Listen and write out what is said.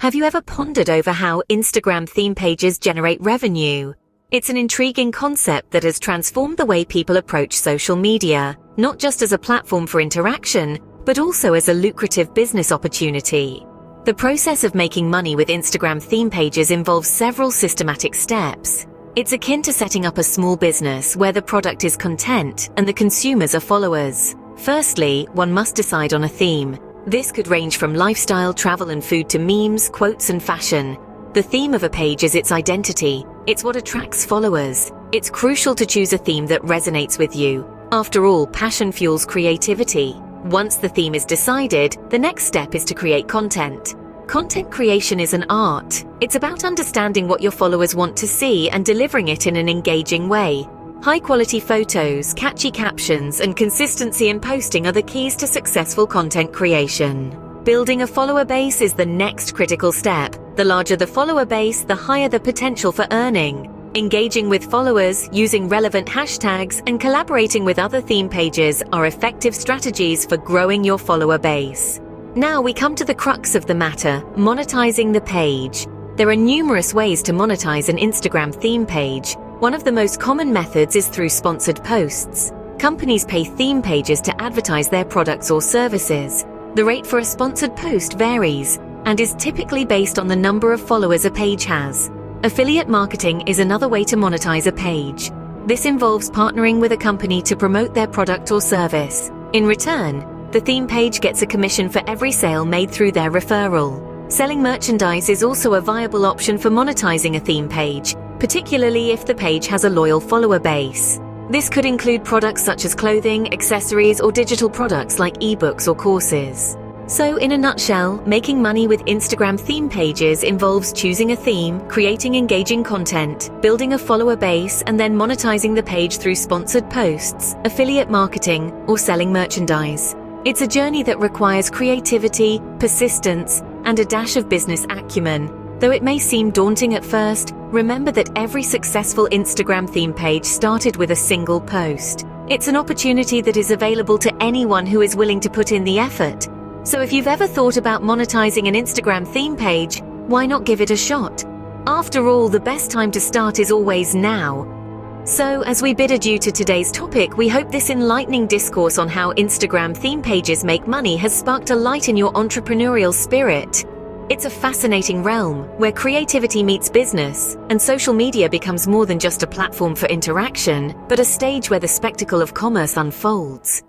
Have you ever pondered over how Instagram theme pages generate revenue? It's an intriguing concept that has transformed the way people approach social media, not just as a platform for interaction, but also as a lucrative business opportunity. The process of making money with Instagram theme pages involves several systematic steps. It's akin to setting up a small business where the product is content and the consumers are followers. Firstly, one must decide on a theme. This could range from lifestyle, travel and food to memes, quotes and fashion. The theme of a page is its identity. It's what attracts followers. It's crucial to choose a theme that resonates with you. After all, passion fuels creativity. Once the theme is decided, the next step is to create content. Content creation is an art. It's about understanding what your followers want to see and delivering it in an engaging way. High-quality photos, catchy captions, and consistency in posting are the keys to successful content creation. Building a follower base is the next critical step. The larger the follower base, the higher the potential for earning. Engaging with followers, using relevant hashtags, and collaborating with other theme pages are effective strategies for growing your follower base. Now we come to the crux of the matter, monetizing the page. There are numerous ways to monetize an Instagram theme page. One of the most common methods is through sponsored posts. Companies pay theme pages to advertise their products or services. The rate for a sponsored post varies and is typically based on the number of followers a page has. Affiliate marketing is another way to monetize a page. This involves partnering with a company to promote their product or service. In return, the theme page gets a commission for every sale made through their referral. Selling merchandise is also a viable option for monetizing a theme page, particularly if the page has a loyal follower base. This could include products such as clothing, accessories, or digital products like ebooks or courses. So, in a nutshell, making money with Instagram theme pages involves choosing a theme, creating engaging content, building a follower base, and then monetizing the page through sponsored posts, affiliate marketing, or selling merchandise. It's a journey that requires creativity, persistence, and a dash of business acumen. Though it may seem daunting at first, remember that every successful Instagram theme page started with a single post. It's an opportunity that is available to anyone who is willing to put in the effort. So if you've ever thought about monetizing an Instagram theme page, why not give it a shot? After all, the best time to start is always now. So, as we bid adieu to today's topic, we hope this enlightening discourse on how Instagram theme pages make money has sparked a light in your entrepreneurial spirit. It's a fascinating realm where creativity meets business, and social media becomes more than just a platform for interaction, but a stage where the spectacle of commerce unfolds.